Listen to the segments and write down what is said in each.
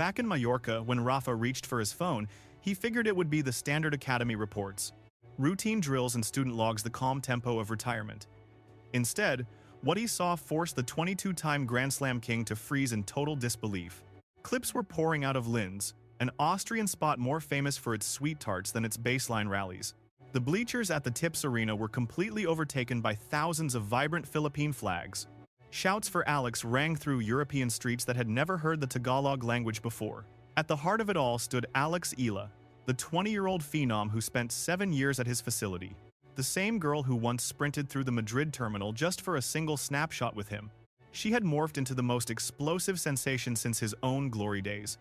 Back in Mallorca, when Rafa reached for his phone, he figured it would be the standard academy reports. Routine drills and student logs the calm tempo of retirement. Instead, what he saw forced the 22-time Grand Slam king to freeze in total disbelief. Clips were pouring out of Linz, an Austrian spot more famous for its sweet tarts than its baseline rallies. The bleachers at the Tips Arena were completely overtaken by thousands of vibrant Philippine flags. Shouts for Alex rang through European streets that had never heard the Tagalog language before. At the heart of it all stood Alex Eala, the 20-year-old phenom who spent 7 years at his facility. The same girl who once sprinted through the Madrid terminal just for a single snapshot with him. She had morphed into the most explosive sensation since his own glory days.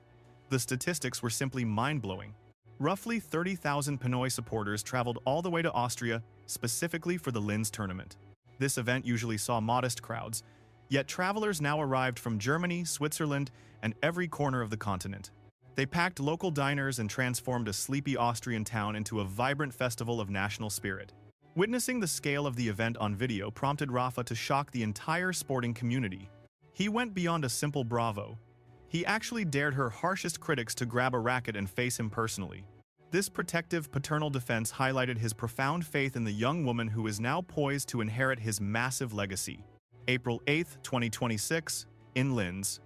The statistics were simply mind-blowing. Roughly 30,000 Pinoy supporters traveled all the way to Austria specifically for the Linz tournament. This event usually saw modest crowds, yet travelers now arrived from Germany, Switzerland, and every corner of the continent. They packed local diners and transformed a sleepy Austrian town into a vibrant festival of national spirit. Witnessing the scale of the event on video prompted Rafa to shock the entire sporting community. He went beyond a simple bravo. He actually dared her harshest critics to grab a racket and face him personally. This protective, paternal defense highlighted his profound faith in the young woman who is now poised to inherit his massive legacy. April 8, 2026, in Linz.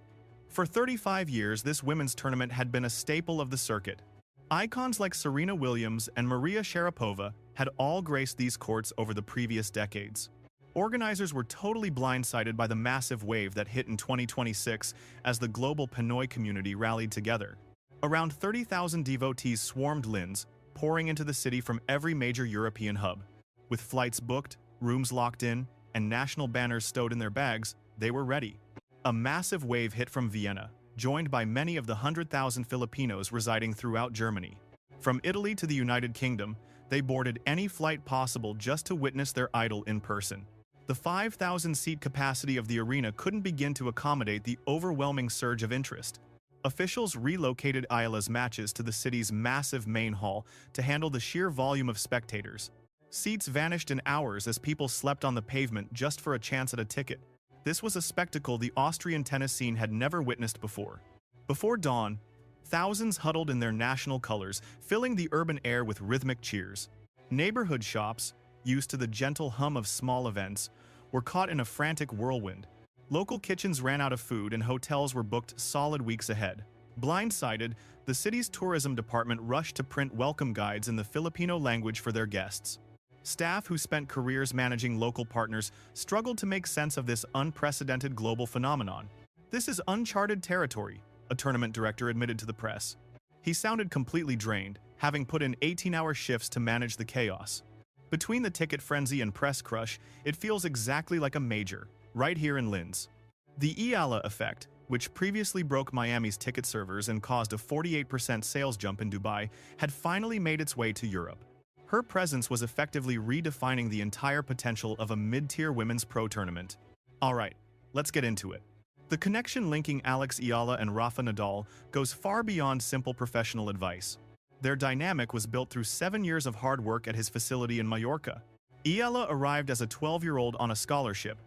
For 35 years, this women's tournament had been a staple of the circuit. Icons like Serena Williams and Maria Sharapova had all graced these courts over the previous decades. Organizers were totally blindsided by the massive wave that hit in 2026 as the global Pinoy community rallied together. Around 30,000 devotees swarmed Linz, pouring into the city from every major European hub. With flights booked, rooms locked in, and national banners stowed in their bags, they were ready. A massive wave hit from Vienna, joined by many of the 100,000 Filipinos residing throughout Germany. From Italy to the United Kingdom, they boarded any flight possible just to witness their idol in person. The 5,000-seat capacity of the arena couldn't begin to accommodate the overwhelming surge of interest. Officials relocated Eala's matches to the city's massive main hall to handle the sheer volume of spectators. Seats vanished in hours as people slept on the pavement just for a chance at a ticket. This was a spectacle the Austrian tennis scene had never witnessed before. Before dawn, thousands huddled in their national colors, filling the urban air with rhythmic cheers. Neighborhood shops, used to the gentle hum of small events, were caught in a frantic whirlwind. Local kitchens ran out of food and hotels were booked solid weeks ahead. Blindsided, the city's tourism department rushed to print welcome guides in the Filipino language for their guests. Staff who spent careers managing local partners struggled to make sense of this unprecedented global phenomenon. "This is uncharted territory," a tournament director admitted to the press. He sounded completely drained, having put in 18-hour shifts to manage the chaos. Between the ticket frenzy and press crush, it feels exactly like a major, right here in Linz. The Eala effect, which previously broke Miami's ticket servers and caused a 48% sales jump in Dubai, had finally made its way to Europe. Her presence was effectively redefining the entire potential of a mid-tier women's pro tournament. Alright, let's get into it. The connection linking Alex Eala and Rafa Nadal goes far beyond simple professional advice. Their dynamic was built through 7 years of hard work at his facility in Mallorca. Eala arrived as a 12-year-old on a scholarship,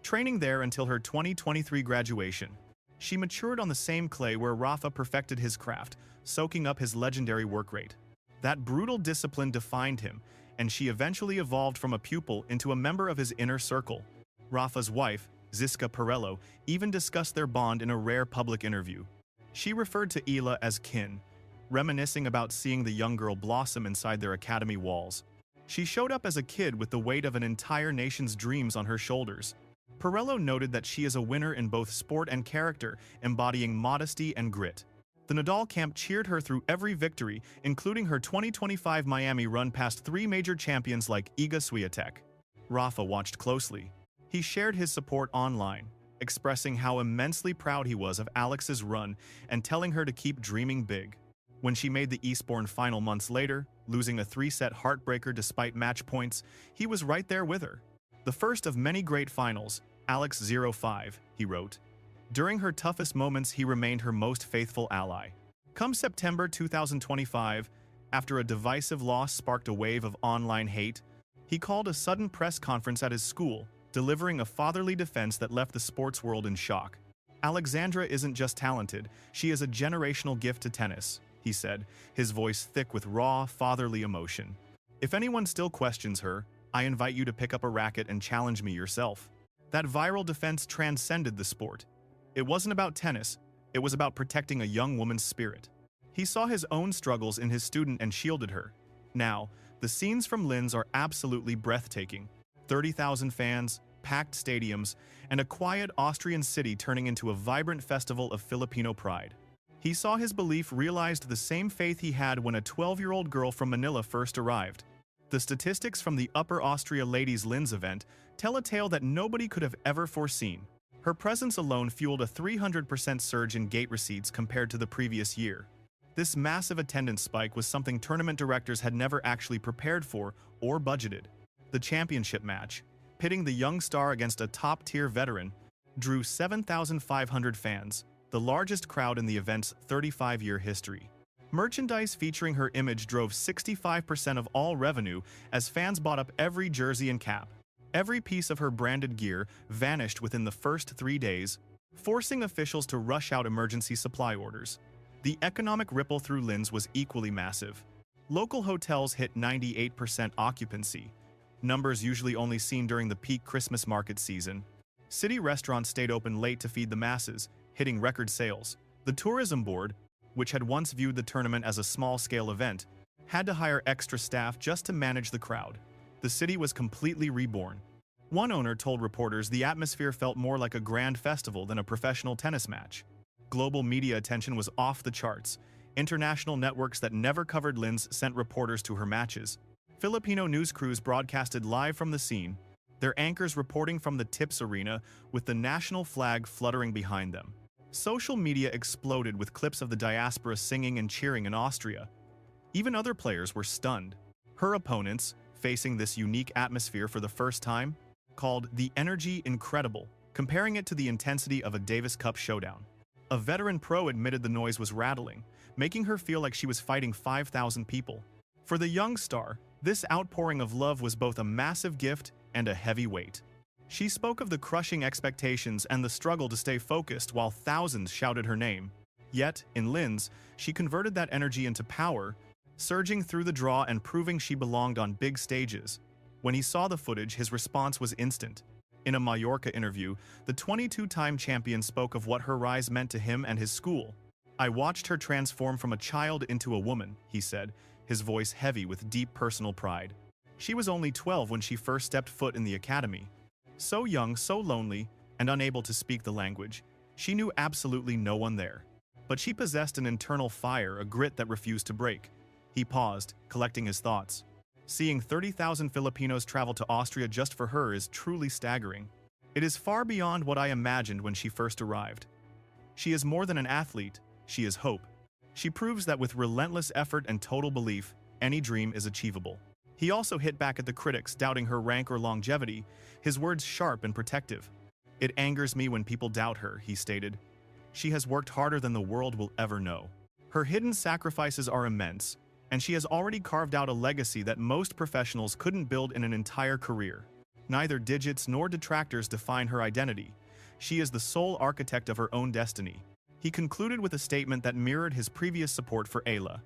training there until her 2023 graduation. She matured on the same clay where Rafa perfected his craft, soaking up his legendary work rate. That brutal discipline defined him, and she eventually evolved from a pupil into a member of his inner circle. Rafa's wife, Ziska Perello, even discussed their bond in a rare public interview. She referred to Eala as kin, reminiscing about seeing the young girl blossom inside their academy walls. She showed up as a kid with the weight of an entire nation's dreams on her shoulders. Perello noted that she is a winner in both sport and character, embodying modesty and grit. The Nadal camp cheered her through every victory, including her 2025 Miami run past 3 major champions like Iga Swiatek. Rafa watched closely. He shared his support online, expressing how immensely proud he was of Alex's run and telling her to keep dreaming big. When she made the Eastbourne final months later, losing a 3-set heartbreaker despite match points, he was right there with her. "The first of many great finals, Alex 05, he wrote. During her toughest moments, he remained her most faithful ally. Come September 2025, after a divisive loss sparked a wave of online hate, he called a sudden press conference at his school, delivering a fatherly defense that left the sports world in shock. "Alexandra isn't just talented, she is a generational gift to tennis," he said, his voice thick with raw, fatherly emotion. "If anyone still questions her, I invite you to pick up a racket and challenge me yourself." That viral defense transcended the sport. It wasn't about tennis, it was about protecting a young woman's spirit. He saw his own struggles in his student and shielded her. Now, the scenes from Linz are absolutely breathtaking. 30,000 fans, packed stadiums, and a quiet Austrian city turning into a vibrant festival of Filipino pride. He saw his belief realized the same faith he had when a 12-year-old girl from Manila first arrived. The statistics from the Upper Austria Ladies Linz event tell a tale that nobody could have ever foreseen. Her presence alone fueled a 300% surge in gate receipts compared to the previous year. This massive attendance spike was something tournament directors had never actually prepared for or budgeted. The championship match, pitting the young star against a top-tier veteran, drew 7,500 fans, the largest crowd in the event's 35-year history. Merchandise featuring her image drove 65% of all revenue as fans bought up every jersey and cap. Every piece of her branded gear vanished within the first 3 days, forcing officials to rush out emergency supply orders. The economic ripple through Linz was equally massive. Local hotels hit 98% occupancy, numbers usually only seen during the peak Christmas market season. City restaurants stayed open late to feed the masses, hitting record sales. The tourism board, which had once viewed the tournament as a small-scale event, had to hire extra staff just to manage the crowd. The city was completely reborn. One owner told reporters the atmosphere felt more like a grand festival than a professional tennis match. Global media attention was off the charts. International networks that never covered Linz sent reporters to her matches. Filipino news crews broadcasted live from the scene, their anchors reporting from the tips arena with the national flag fluttering behind them. Social media exploded with clips of the diaspora singing and cheering in Austria. Even other players were stunned. Her opponents, facing this unique atmosphere for the first time, called the energy incredible, comparing it to the intensity of a Davis Cup showdown. A veteran pro admitted the noise was rattling, making her feel like she was fighting 5,000 people. For the young star, this outpouring of love was both a massive gift and a heavy weight. She spoke of the crushing expectations and the struggle to stay focused while thousands shouted her name. Yet, in Linz, she converted that energy into power, surging through the draw and proving she belonged on big stages. When he saw the footage, his response was instant. In a Mallorca interview, the 22-time champion spoke of what her rise meant to him and his school. "I watched her transform from a child into a woman," he said, his voice heavy with deep personal pride. She was only 12 when she first stepped foot in the academy. So young, so lonely, and unable to speak the language, she knew absolutely no one there. But she possessed an internal fire, a grit that refused to break. He paused, collecting his thoughts. Seeing 30,000 Filipinos travel to Austria just for her is truly staggering. It is far beyond what I imagined when she first arrived. She is more than an athlete, she is hope. She proves that with relentless effort and total belief, any dream is achievable. He also hit back at the critics, doubting her rank or longevity, his words sharp and protective. "It angers me when people doubt her," he stated. "She has worked harder than the world will ever know. Her hidden sacrifices are immense, and she has already carved out a legacy that most professionals couldn't build in an entire career. Neither digits nor detractors define her identity. She is the sole architect of her own destiny." He concluded with a statement that mirrored his previous support for Eala.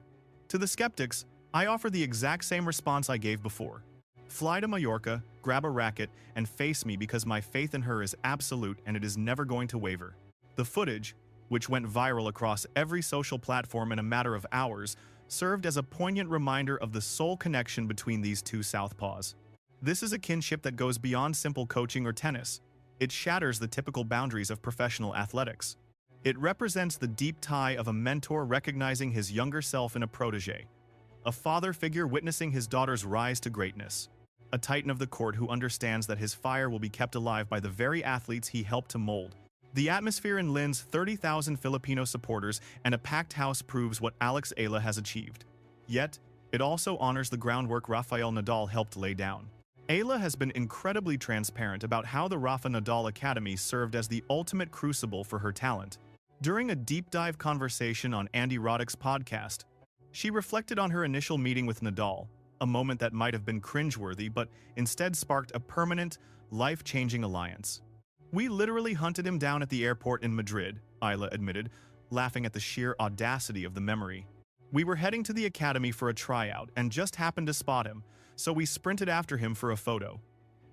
"To the skeptics, I offer the exact same response I gave before. Fly to Mallorca, grab a racket, and face me because my faith in her is absolute and it is never going to waver." The footage, which went viral across every social platform in a matter of hours, served as a poignant reminder of the soul connection between these two southpaws. This is a kinship that goes beyond simple coaching or tennis. It shatters the typical boundaries of professional athletics. It represents the deep tie of a mentor recognizing his younger self in a protege, a father figure witnessing his daughter's rise to greatness, a titan of the court who understands that his fire will be kept alive by the very athletes he helped to mold. The atmosphere in Linz, 30,000 Filipino supporters, and a packed house proves what Alex Eala has achieved. Yet, it also honors the groundwork Rafael Nadal helped lay down. Eala has been incredibly transparent about how the Rafa Nadal Academy served as the ultimate crucible for her talent. During a deep-dive conversation on Andy Roddick's podcast, she reflected on her initial meeting with Nadal, a moment that might have been cringeworthy but instead sparked a permanent, life-changing alliance. "We literally hunted him down at the airport in Madrid," Eala admitted, laughing at the sheer audacity of the memory. "We were heading to the academy for a tryout and just happened to spot him, so we sprinted after him for a photo.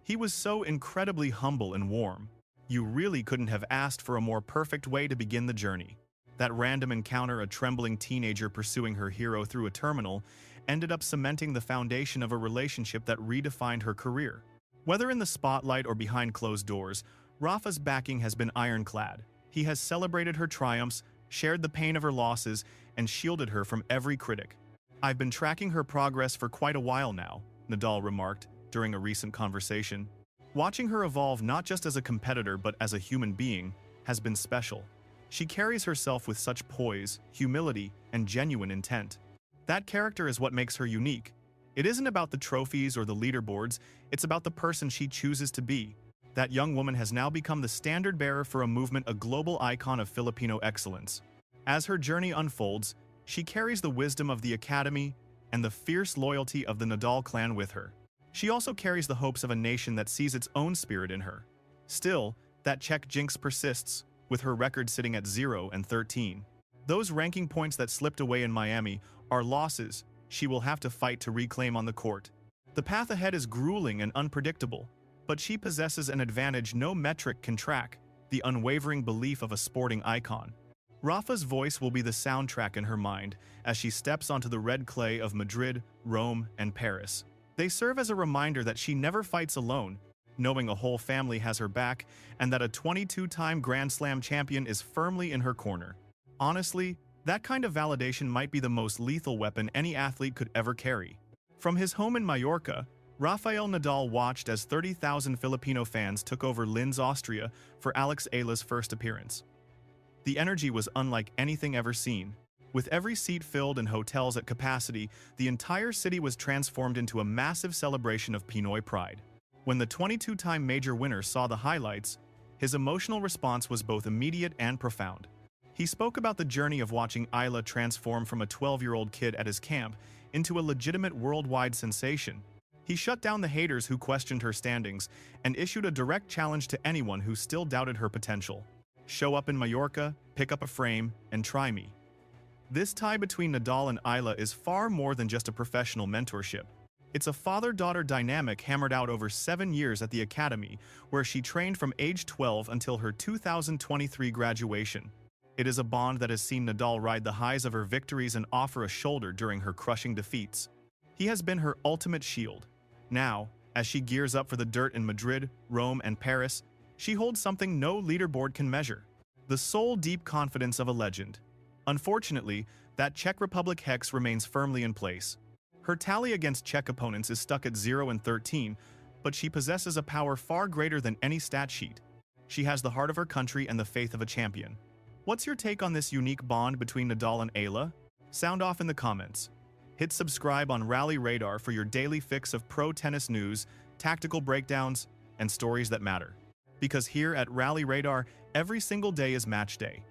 He was so incredibly humble and warm. You really couldn't have asked for a more perfect way to begin the journey." That random encounter, a trembling teenager pursuing her hero through a terminal, ended up cementing the foundation of a relationship that redefined her career. Whether in the spotlight or behind closed doors, Rafa's backing has been ironclad. He has celebrated her triumphs, shared the pain of her losses, and shielded her from every critic. "I've been tracking her progress for quite a while now," Nadal remarked during a recent conversation. "Watching her evolve not just as a competitor but as a human being has been special. She carries herself with such poise, humility, and genuine intent. That character is what makes her unique. It isn't about the trophies or the leaderboards, it's about the person she chooses to be." That young woman has now become the standard bearer for a movement, a global icon of Filipino excellence. As her journey unfolds, she carries the wisdom of the academy and the fierce loyalty of the Nadal clan with her. She also carries the hopes of a nation that sees its own spirit in her. Still, that Czech jinx persists, with her record sitting at 0-13. Those ranking points that slipped away in Miami are losses she will have to fight to reclaim on the court. The path ahead is grueling and unpredictable, but she possesses an advantage no metric can track: the unwavering belief of a sporting icon. Rafa's voice will be the soundtrack in her mind as she steps onto the red clay of Madrid, Rome, and Paris. They serve as a reminder that she never fights alone, knowing a whole family has her back and that a 22-time Grand Slam champion is firmly in her corner. Honestly, that kind of validation might be the most lethal weapon any athlete could ever carry. From his home in Mallorca, Rafael Nadal watched as 30,000 Filipino fans took over Linz, Austria for Alex Eala's first appearance. The energy was unlike anything ever seen. With every seat filled and hotels at capacity, the entire city was transformed into a massive celebration of Pinoy pride. When the 22-time major winner saw the highlights, his emotional response was both immediate and profound. He spoke about the journey of watching Eala transform from a 12-year-old kid at his camp into a legitimate worldwide sensation. He shut down the haters who questioned her standings and issued a direct challenge to anyone who still doubted her potential. "Show up in Mallorca, pick up a frame, and try me." This tie between Nadal and Eala is far more than just a professional mentorship. It's a father-daughter dynamic hammered out over 7 years at the academy, where she trained from age 12 until her 2023 graduation. It is a bond that has seen Nadal ride the highs of her victories and offer a shoulder during her crushing defeats. He has been her ultimate shield. Now, as she gears up for the dirt in Madrid, Rome, and Paris, she holds something no leaderboard can measure: the soul-deep confidence of a legend. Unfortunately, that Czech Republic hex remains firmly in place. Her tally against Czech opponents is stuck at 0-13, but she possesses a power far greater than any stat sheet. She has the heart of her country and the faith of a champion. What's your take on this unique bond between Nadal and Eala? Sound off in the comments. Hit subscribe on Rally Radar for your daily fix of pro tennis news, tactical breakdowns, and stories that matter. Because here at Rally Radar, every single day is match day.